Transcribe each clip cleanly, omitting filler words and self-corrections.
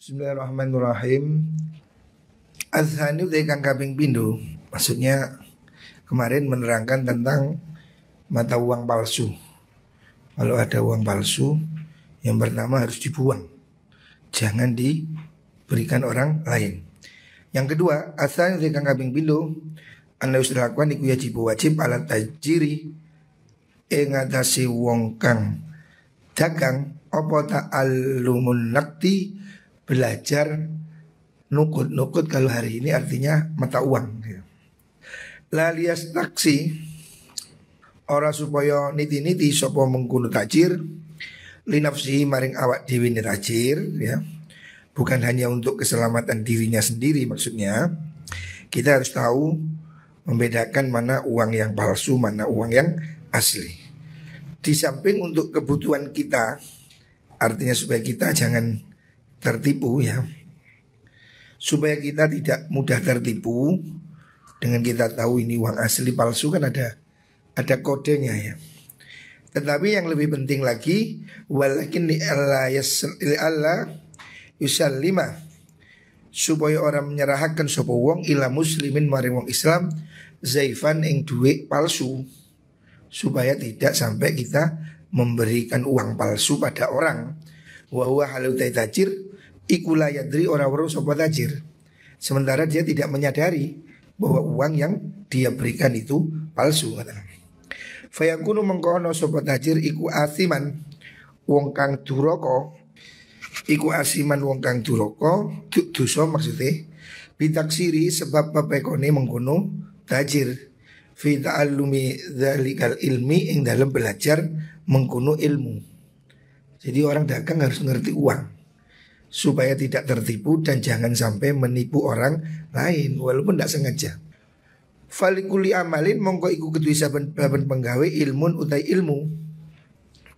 Bismillahirrahmanirrahim. Azhani utai kang kaping pindho. Maksudnya kemarin menerangkan tentang mata uang palsu. Kalau ada uang palsu, yang pertama harus dibuang, jangan diberikan orang lain. Yang kedua, azhani utai kang kaping pindho, ana wis lakukan iku wajib alat tajiri ing atase wong kang dagang apa ta'allumun nakti, belajar nukut kalau hari ini artinya mata uang. Lalias taksi ora supaya niti-niti sapa mengkono tajir linafsihi maring awak dhewe ni tajir ya. Bukan hanya untuk keselamatan dirinya sendiri, maksudnya kita harus tahu membedakan mana uang yang palsu, mana uang yang asli. Di samping untuk kebutuhan kita, artinya supaya kita jangan tertipu ya, supaya kita tidak mudah tertipu dengan kita tahu ini uang asli palsu kan ada kodenya ya. Tetapi yang lebih penting lagi, walakin li alla yusallima, supaya orang menyerahkan sapa wong ila muslimin maring wong Islam zaifan ing duit palsu, supaya tidak sampai kita memberikan uang palsu pada orang. Wa huwa halutai tajir iku la yadri ora weruh sapa tajir, sementara dia tidak menyadari bahwa uang yang dia berikan itu palsu. Fayakunu mengkono sapa tajir iku asiman wong kang duraka, iku asiman wong kang duraka dosa maksudnya bitaksiri sebab pepekone mengkono tajir fi ta'allumi dzalikal ilmi ing dalam belajar mengkono ilmu. Jadi orang dagang harus ngerti uang supaya tidak tertipu dan jangan sampai menipu orang lain walaupun tidak sengaja. Falikuli amalin mongko iku kedue saben penggawe ilmun utai ilmu.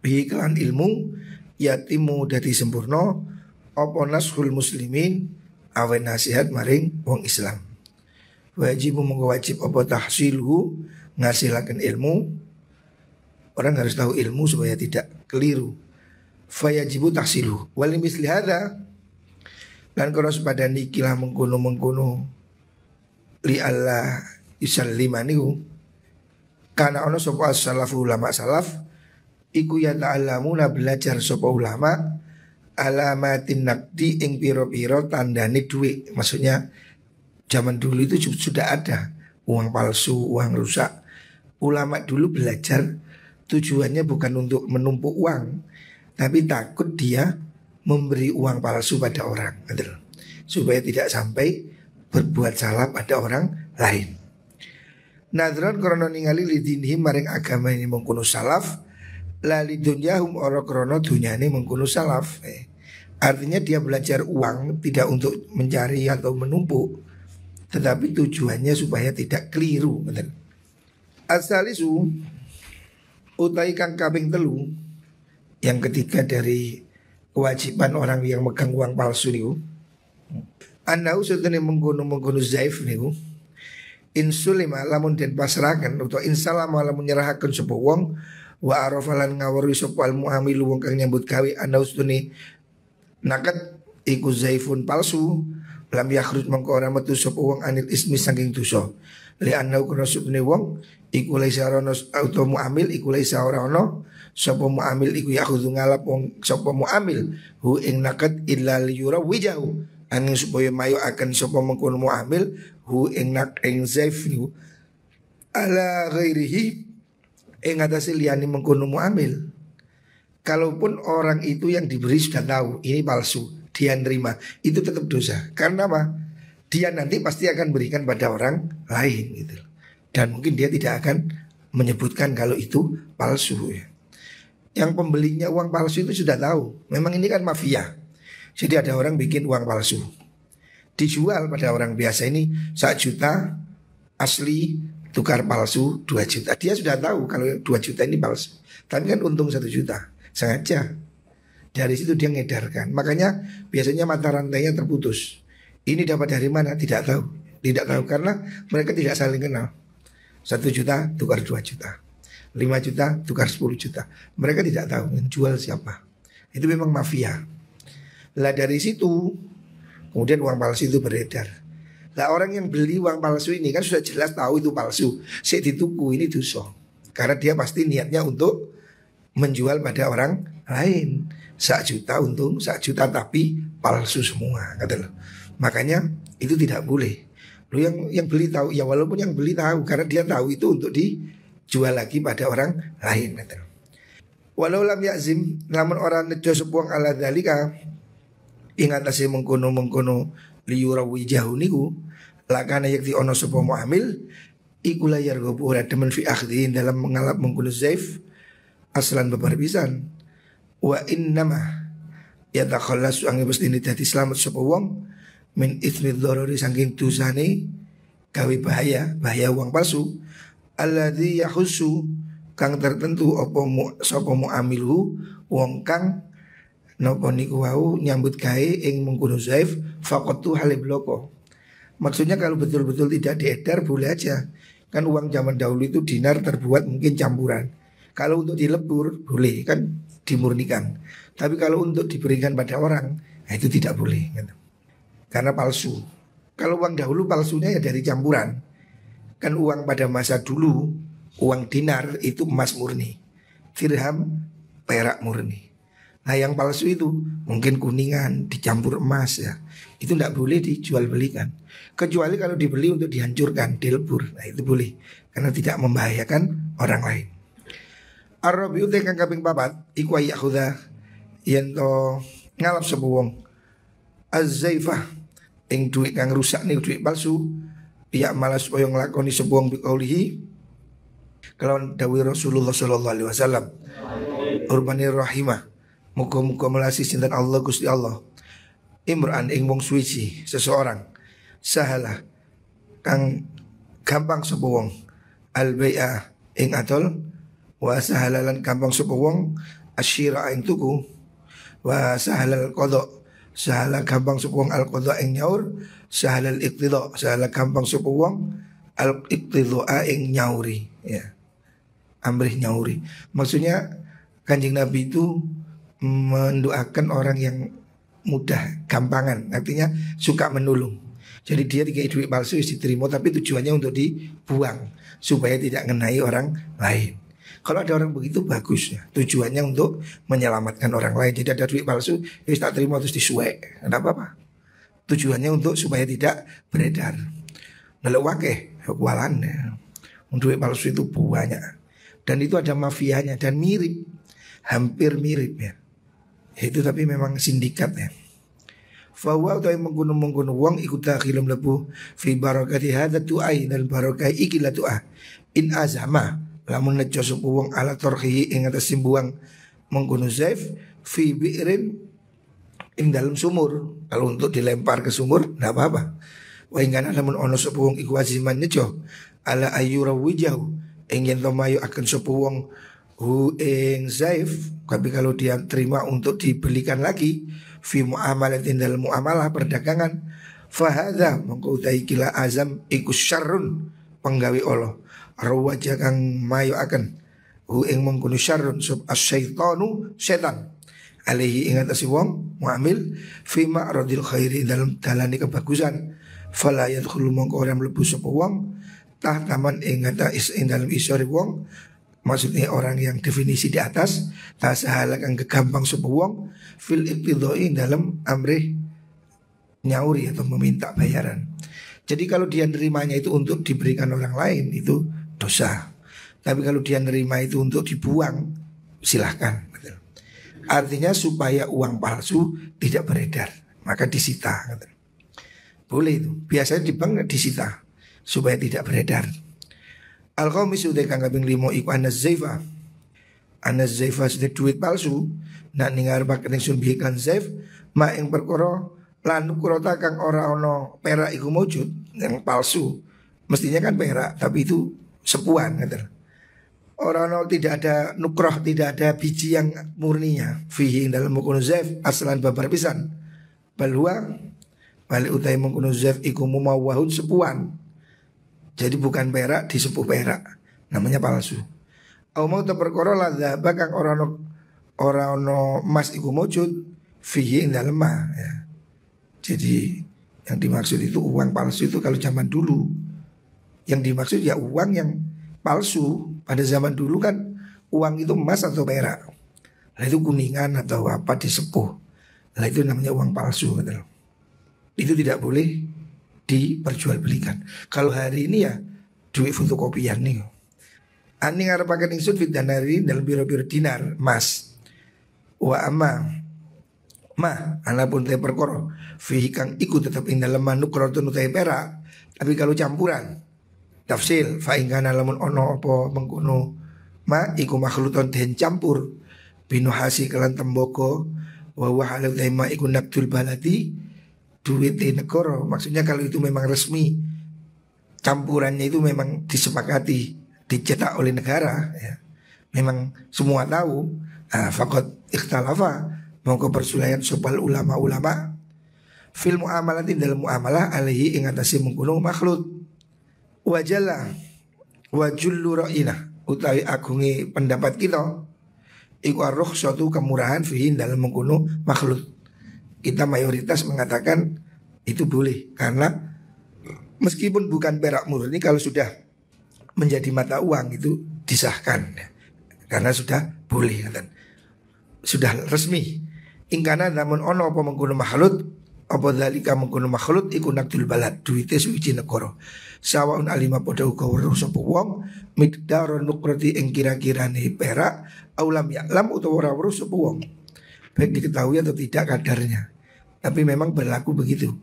Bi kelan ilmu yatimu dadi sempurna apa nashul muslimin awe nasihat maring wong Islam. Wajib mongko wajib apa tahsiluhu ngasilaken ilmu. Orang harus tahu ilmu supaya tidak keliru. Fayajibu tahsiluhu wal misli hadza, dan kalau sepada nikilah mengkono li Allah yusallima niku kana ono sapa salafu ulama salaf iku ya ta'allamuna belajar sapa ulama alamatin nakdi ing piro-piro tandane duit. Maksudnya zaman dulu itu sudah ada uang palsu, uang rusak. Ulama dulu belajar tujuannya bukan untuk menumpuk uang, tapi takut dia memberi uang palsu pada orang, supaya tidak sampai berbuat salah pada orang lain. Nadron krono ningali lidinhi maring agama ini mengkuno salaf, lali dunyahum ora krono dunyane mengkuno salaf. Artinya dia belajar uang tidak untuk mencari atau menumpuk, tetapi tujuannya supaya tidak keliru. Asalisu utai kang kaping telu, yang ketiga dari kewajiban orang yang megang uang palsu niku, anau sutune mengkono zaif niku insulima lamun den pasrahaken utawa insalama lamun nyerahaken sapa wong wa arafalan ngawuri sapa al muamilu wong kang nyambut gawe anau sutune nakat iku zaifun palsu lam yakhruj mangko ora metu sapa wong anil ismi saking dosa li anau kuna sutune wong iku laisa rono auto muamil iku laisa ora ono sapa muamil iku yakhudhu ngalap wong sapa muamil hu ing nakat illa liyura wijahu angin supaya mayo akan sapa mengkono muamil hu ing nak ing zaif niku ala ghairihi ing atase liyane mengkono muamil. Kalaupun orang itu yang diberi sudah tahu ini palsu, dia nerima, itu tetap dosa. Karena apa? Dia nanti pasti akan berikan pada orang lain gitu. Dan mungkin dia tidak akan menyebutkan kalau itu palsu ya. Yang pembelinya uang palsu itu sudah tahu, memang ini kan mafia. Jadi ada orang bikin uang palsu, dijual pada orang biasa ini 1 juta asli, tukar palsu 2 juta. Dia sudah tahu kalau 2 juta ini palsu, tapi kan untung 1 juta, sengaja. Dari situ dia ngedarkan. Makanya biasanya mata rantainya terputus. Ini dapat dari mana? Tidak tahu. Tidak tahu karena mereka tidak saling kenal. 1 juta tukar 2 juta, 5 juta tukar 10 juta. Mereka tidak tahu menjual siapa. Itu memang mafia. Lah dari situ Kemudian uang palsu itu beredar. Nah orang yang beli uang palsu ini kan sudah jelas tahu itu palsu. Sik dituku ini dosa. Karena dia pasti niatnya untuk menjual pada orang lain. 1 juta untung 1 juta tapi palsu semua kata lo. Makanya itu tidak boleh. Lo yang beli tahu ya, walaupun yang beli tahu karena dia tahu itu untuk dijual lagi pada orang lain kata lo. Walau lam yakzim, namun orang nejo sepuang ala dalika ingat asih mengkono liyurawi jahu niku lakana yakti ono sepo muamil iku layar gobu ora demen fi akhdin dalam mengalap mengkono zaif aslan babar pisan wa innama yatakhallasu angin pasti ini dadi selamat sepo wong min itsmi dzarari saking dosane gawe bahaya uang palsu alladzi yahussu kang tertentu apa sapa muamilu wong kang napa niku wau nyambut gawe ing mengkono zaif faqatu halibloko. Maksudnya kalau betul-betul tidak diedar boleh aja. Kan uang zaman dahulu itu dinar terbuat mungkin campuran. Kalau untuk dilebur boleh kan dimurnikan. Tapi kalau untuk diberikan pada orang nah itu tidak boleh gitu. Karena palsu. Kalau uang dahulu palsunya ya dari campuran. Kan uang pada masa dulu uang dinar itu emas murni, dirham perak murni. Nah yang palsu itu mungkin kuningan dicampur emas ya. Itu tidak boleh dijual belikan. Kecuali kalau dibeli untuk dihancurkan, dilebur. Nah itu boleh karena tidak membahayakan orang lain. Ar-rabi'u kang kaping 4 iku yakhudha yen to ngalap sapa wong az-zaifah ing duit kang rusak nih duit palsu ya malas supaya nglakoni sapa wong biqaulihi kelawan dawuh Rasulullah sallallahu alaihi wasallam urbani rahimah. Muga-muga melasi sinten Allah Gusti Allah. Imran ing wong suci seseorang sahalah kang gampang sapa wong al-bai'a ing atol wa sahalalan gampang sapa wong asyira ing tuku wa sahalal qada sahala gampang sapa wong al-qada ing nyaur sahalal iqtida sahala gampang sapa wong al-iqtida ing nyauri ya. Amrih nyauri. Maksudnya Kanjeng Nabi itu mendoakan orang yang mudah, gampangan, artinya suka menolong. Jadi dia dikai duit palsu diterima tapi tujuannya untuk dibuang supaya tidak mengenai orang lain. Kalau ada orang begitu bagus ya, tujuannya untuk menyelamatkan orang lain. Jadi ada duit palsu, ya tak terima terus disuek, tidak apa-apa. Tujuannya untuk supaya tidak beredar. Kalau wakeh, walan ya. Duit palsu itu banyak dan itu ada mafianya dan mirip, hampir mirip ya. Itu tapi memang sindikat ya. Fawa utawi menggunung wong ikut dakhilum lebu fi barakati hadza tu'ai dan barakah iki la tu'ah in azama lamun nejo sapa wong ala torhi ing atas simbuang menggunung zaif fi bi'rin ing dalam sumur. Kalau untuk dilempar ke sumur enggak apa-apa. Wa ingkana lamun ono sapa wong iku aziman nejo ala ayyura wijahu ing yen tomayo akan sapa wong hu ing zaif, tapi kalau dia terima untuk dibelikan lagi fi muamalatin dalam muamalah perdagangan fahadha mongko utai kila azam iku syarrun penggawe Allah rawaja kang mayo akan hu ing mengkono syarrun sub asyaitanu setan alaihi ingat asi wong muamil fi ma'radil khairi dalam dalane kebagusan fala yadkhulu mongko ora mlebu sapa wong tahtaman ing dalam isore wong. Maksudnya orang yang definisi di atas tasahala kang kegampang sapa wong fil iqtidai dalam amrih nyauri atau meminta bayaran. Jadi kalau dia nerimanya itu untuk diberikan orang lain itu dosa. Tapi kalau dia nerima itu untuk dibuang silahkan. Artinya supaya uang palsu tidak beredar maka disita. Boleh itu. Biasanya di bank disita supaya tidak beredar. Al-Qamis udah kang kaping 5 iku anaz-zaifa. Anaz-zaifa sudah duit palsu. Nak ningar bakal ning sun bihikan zaif ma ing perkara lan kurota kang ora ono perak iku mujud yang palsu. Mestinya kan perak tapi itu sepuan gitu. Orang tidak ada nukroh, tidak ada biji yang murninya. Fihi dalam mengkono zaif aslan babar pisan. Balwa balik utai mengkono zaif iku mumawahun sepuan. Jadi bukan perak disepuh perak, namanya palsu. Au mau perkara la bakang ora ono emas iku mujud fihi ing dalem ya. Jadi yang dimaksud itu uang palsu itu kalau zaman dulu. Yang dimaksud ya uang yang palsu. Pada zaman dulu kan uang itu emas atau perak. Nah itu kuningan atau apa disepuh. Nah itu namanya uang palsu gitu loh. Itu tidak boleh diperjualbelikan. Kalau hari ini ya duit fotokopian nih. Ani ngarepaken ingsun fit danari dalam biro-biro dinar emas. Wa amma ma anapun te perkara fihi kang iku tetep ing dalem manukratun utahe perak. Tapi kalau campuran tafsil fa ing kana lamun ono apa mengkono ma iku makhluton den campur binuhasi kelan tembaga wa wa halal ma iku naktul balati duit negara. Maksudnya kalau itu memang resmi, campurannya itu memang disepakati, dicetak oleh negara ya. Memang semua tahu. Faqad ikhtalafa mongko persulayan sopal ulama-ulama fil muamalatin dalam muamalah alaihi ing atase mengkono makhluk. Wajalla wa jullu ra'ina utawi agunge pendapat kita iku arruh suatu kemurahan fihi dalam mengkono makhluk. Kita mayoritas mengatakan itu boleh karena meskipun bukan perak murni kalau sudah menjadi mata uang itu disahkan karena sudah boleh kan. Sudah resmi. Ingkana namun ono apa mengkono makhluk apa dzalika mengkono makhluk iku naktul balad duwite suci negara. Sawaun alima padha uga weruh sapa wong miqdar nukrati ing kira-kirane perak aulam ya'lam utawa ora weruh sapa wong. Baik diketahui atau tidak kadarnya. Tapi memang berlaku begitu.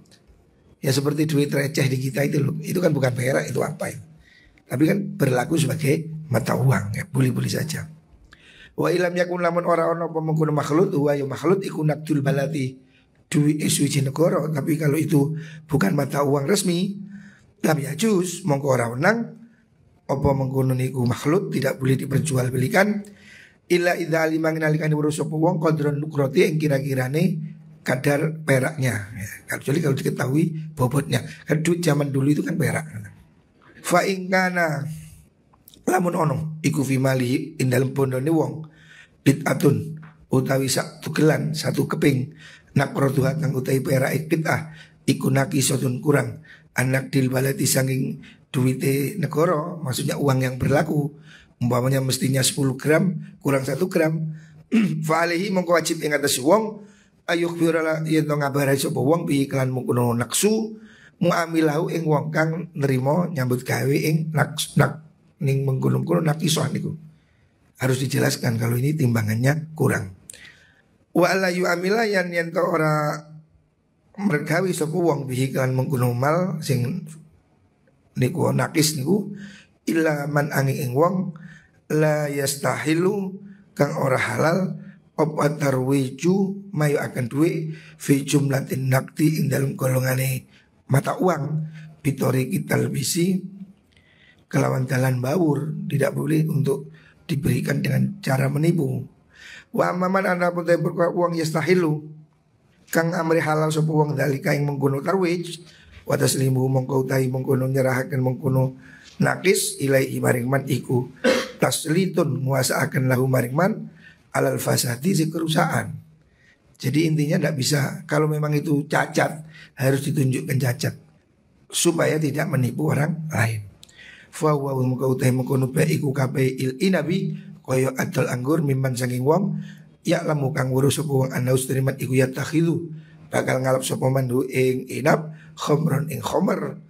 Ya seperti duit receh di kita itu loh. Itu kan bukan perak, itu apa ya. Tapi kan berlaku sebagai mata uang ya. Boleh-boleh saja. Wa ilam yakun lamun ora ono apa mengkono makhluk wa ya makhluk iku naktul balati duit suci negara. Tapi kalau itu bukan mata uang resmi lam yajuz mongko ora wenang apa mengkono niku makhluk tidak boleh diperjualbelikan illa idza alima nalikane urus apa wong qadron nukrati ing kira-kirane kadar peraknya ya. Kecuali kalau diketahui bobotnya. Kan duit zaman dulu itu kan perak. Fa ingkana lamun ono iku fi mali ing dalem pondone wong bid'atun utawi sak tugelan satu keping nakratuha kang utawi perak bid'ah iku nakisatun kurang anak dil balati saking duwite negara, maksudnya uang yang berlaku umpamanya mestinya 10 gram kurang 1 gram fa alaihi mongko wajib ing atas wong ayuh birala yen ngabarai sapa wong bi iklan mengkono naksu muamilahu ing wong kang nerima nyambut gawe ing ning mengkono nakisah niku. Harus dijelaskan kalau ini timbangannya kurang. Wa la yu'amila yen to ora mergawi sapa wong bi iklan mengkono mal sing niku nakis niku illa man angin ing wong la yastahilu kang ora halal apa tarwiju mayu akan duit fi jumlatin nakti ing dalam golongane mata uang bitori kita bisi kelawan dalan bawur tidak boleh untuk diberikan dengan cara menipu. Wa amman ana pun uang yastahilu kang amri halal sapa wong dalika ing mengkono tarwij wa taslimu mongko utahi mengkono nyerahaken mengkono nakis ilai maring man iku taslitun nguasaaken lahu maring man alal fasadi si kerusakan. Jadi intinya tidak bisa kalau memang itu cacat harus ditunjukkan cacat supaya tidak menipu orang lain. Fa wa muka utahe mengkono iku kabeh il inabi kaya adal anggur mimman saking wong ya lamu kang ngurus sapa wong anaus terimat iku ya takhilu bakal ngalap sapa mandu ing inab khamron ing khamr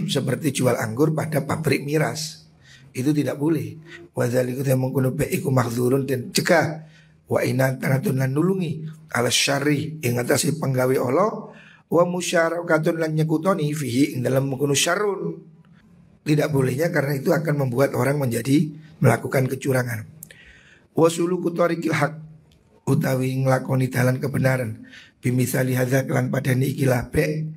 seperti jual anggur pada pabrik miras. Itu tidak boleh. Wa zaliku ta mengkono iku mahdzurun dan cegah wa inan tanatun lan nulungi ala syarri ing atase penggawe Allah wa musyarakatun lan nyekutoni fihi ing dalam mengkono syarrun. Tidak bolehnya karena itu akan membuat orang menjadi melakukan kecurangan. Wa suluku tariqil haq utawi nglakoni dalan kebenaran bimisali hadza kelan padane iki labe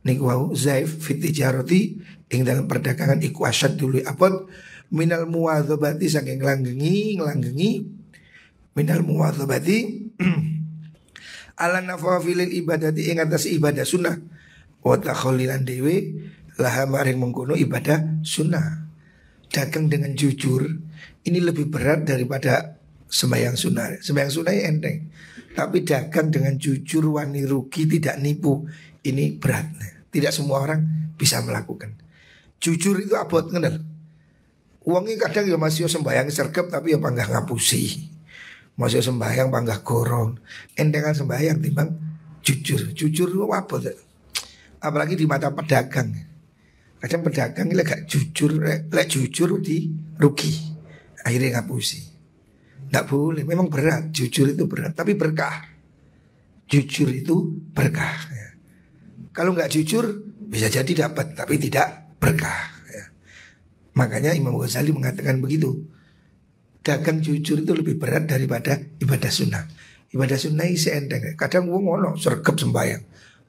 niku wau zaif fit tijarati ing dalam perdagangan iku asyad dulu apot minal muwadzabati saking nglangengi minal muwadzabati ala nafafilil ibadati ing atas ibadah sunnah wa takhallilan dewe laha maring mengkono ibadah sunnah. Dagang dengan jujur ini lebih berat daripada sembahyang sunnah. Sembahyang sunnah ya enteng. Tapi dagang dengan jujur, wani rugi, tidak nipu, ini berat. Tidak semua orang bisa melakukan. Jujur itu abot kenal. Uangnya kadang ya masih sembahyang sergap tapi ya panggah ngapusi. Masih sembahyang panggah gorong. Endengan sembahyang timbang jujur. Jujur itu abot. Apalagi di mata pedagang. Kadang pedagang ini gak jujur, lek jujur di rugi. Akhirnya ngapusi. Nggak boleh, memang berat. Jujur itu berat, tapi berkah. Jujur itu berkah ya. Kalau nggak jujur bisa jadi dapat, tapi tidak berkah ya. Makanya Imam Ghazali mengatakan begitu. Dagang jujur itu lebih berat daripada ibadah sunnah. Ibadah sunnah isi enteng. Kadang wong ngono sergap sembayang,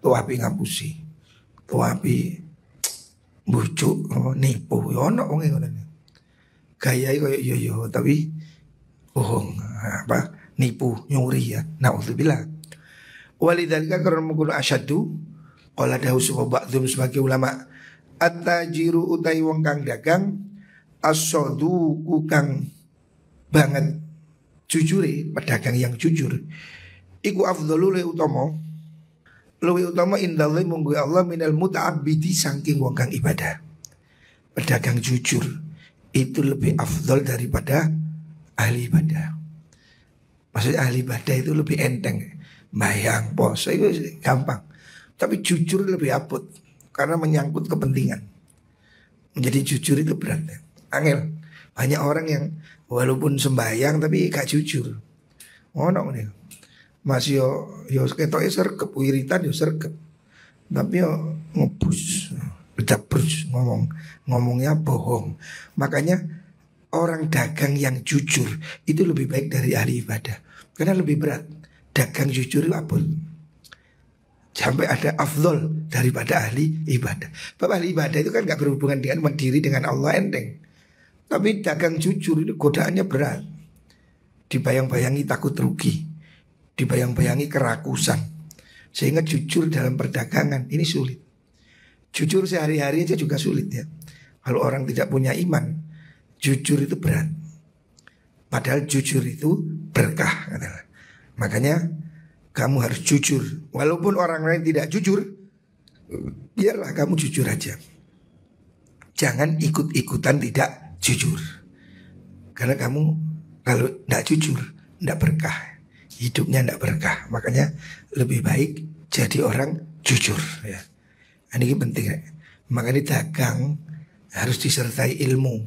tuapi ngapusi, tuapi bujuk, nipu, ono wong ngono. Gaya koyo yo tapi bohong, nipu, nyuri ya. Nauzubillah. Walidzalika karena mengkono asyadu qala dahu ba'dhum sebagai ulama at-tajiru utai wong kang dagang as-saduqu kang banget jujure, pedagang yang jujur iku afdhalu luwih utama indallahi munggu Allah minal muta'abbidi saking wong kang ibadah. Pedagang jujur itu lebih afdal daripada ahli ibadah. Maksudnya ahli ibadah itu lebih enteng. Bayang poso itu gampang. Tapi jujur lebih abot karena menyangkut kepentingan. Menjadi jujur itu berat. Angel. Banyak orang yang walaupun sembahyang tapi gak jujur. Ono nih. Masih yo ketoke sergep wiritan yo sergep. Tapi yo ngebus, bedabrus ngomongnya bohong. Makanya orang dagang yang jujur itu lebih baik dari ahli ibadah. Karena lebih berat. Dagang jujur itu apa? Sampai ada afdol daripada ahli ibadah. Bapak ahli ibadah itu kan gak berhubungan dengan mandiri dengan Allah enteng. Tapi dagang jujur itu godaannya berat. Dibayang-bayangi takut rugi. Dibayang-bayangi kerakusan. Sehingga jujur dalam perdagangan ini sulit. Jujur sehari-hari aja juga sulit ya. Kalau orang tidak punya iman, jujur itu berat. Padahal jujur itu berkah. Makanya kamu harus jujur. Walaupun orang lain tidak jujur, biarlah kamu jujur aja. Jangan ikut-ikutan tidak jujur. Karena kamu kalau tidak jujur, tidak berkah. Hidupnya tidak berkah. Makanya lebih baik jadi orang jujur ya. Ini penting ya. Makanya dagang harus disertai ilmu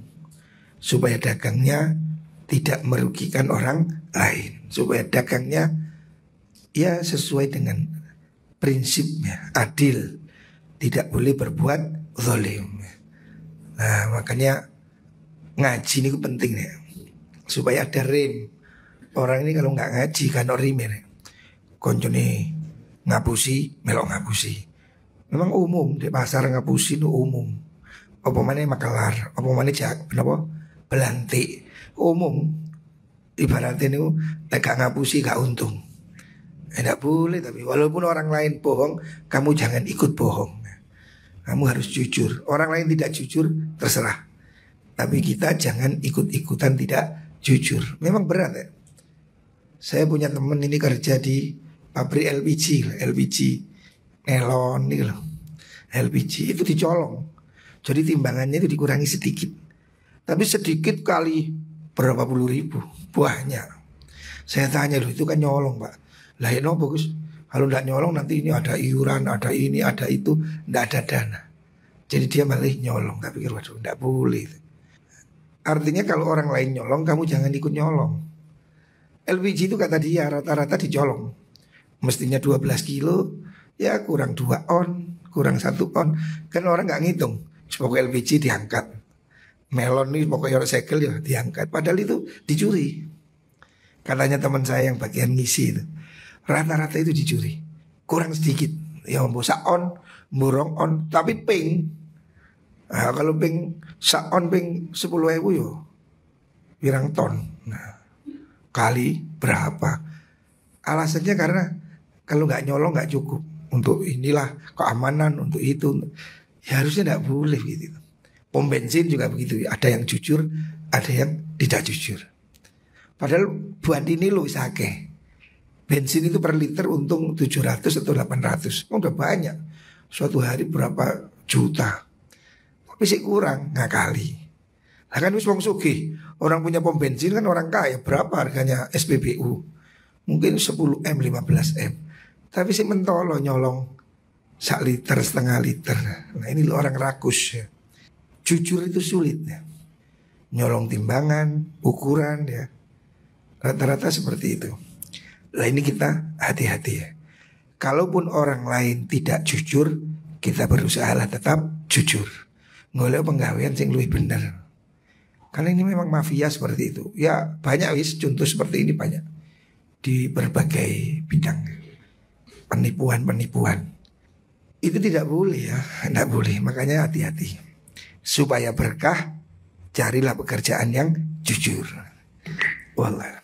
supaya dagangnya tidak merugikan orang lain, supaya dagangnya ya sesuai dengan prinsipnya, adil, tidak boleh berbuat zalim. Nah makanya ngaji ini penting ya, supaya ada rem. Orang ini kalau nggak ngaji kan orimer, koncone ngapusi, melok ngapusi. Memang umum di pasar ngapusi itu umum. Apa mana makelar, apa mana jak, kenapa belantik umum. Ibaratnya itu gak ngapusi gak untung. Tidak boleh tapi walaupun orang lain bohong, kamu jangan ikut bohong. Kamu harus jujur. Orang lain tidak jujur terserah. Tapi kita jangan ikut-ikutan tidak jujur. Memang berat ya. Saya punya teman ini kerja di pabrik LPG melon nih loh. LPG itu dicolong. Jadi timbangannya itu dikurangi sedikit. Tapi sedikit kali berapa puluh ribu buahnya. Saya tanya loh itu kan nyolong pak. Lah ya no bagus. Kalau tidak nyolong nanti ini ada iuran, ada ini, ada itu, tidak ada dana. Jadi dia malah nyolong. Tapi waduh tidak boleh. Artinya kalau orang lain nyolong, kamu jangan ikut nyolong. LPG itu kata dia rata-rata dicolong. Mestinya 12 kilo, ya kurang 2 on, kurang 1 on. Kan orang nggak ngitung. Pokoknya LPG diangkat. Melon nih pokoknya orang segel ya diangkat. Padahal itu dicuri. Katanya teman saya yang bagian ngisi itu, rata-rata itu dicuri. Kurang sedikit. Ya bosa on, burung on, tapi ping. Nah, kalau ping on ping 10.000 yo, pirang ton. Nah, kali berapa? Alasannya karena kalau nggak nyolong nggak cukup untuk inilah keamanan untuk itu. Ya harusnya nggak boleh gitu. Pom bensin juga begitu. Ada yang jujur, ada yang tidak jujur. Padahal buat ini lo isake. Bensin itu per liter untung 700 atau 800. Udah banyak. Suatu hari berapa juta. Tapi sih kurang ngakali. Nah kan wis wong sugih. Orang punya pom bensin kan orang kaya. Berapa harganya SPBU? Mungkin 10 M, 15 M. Tapi sih mentolo nyolong 1 liter, setengah liter. Nah ini lo orang rakus ya. Jujur itu sulit ya. Nyolong timbangan, ukuran ya. Rata-rata seperti itu. Nah ini kita hati-hati ya. Kalaupun orang lain tidak jujur, kita berusaha tetap jujur. Ngoleh penggawean sing luwih bener. Karena ini memang mafia seperti itu. Ya banyak wis contoh seperti ini banyak. Di berbagai bidang. Penipuan-penipuan. Itu tidak boleh ya. Tidak boleh. Makanya hati-hati. Supaya berkah, carilah pekerjaan yang jujur. Wallah.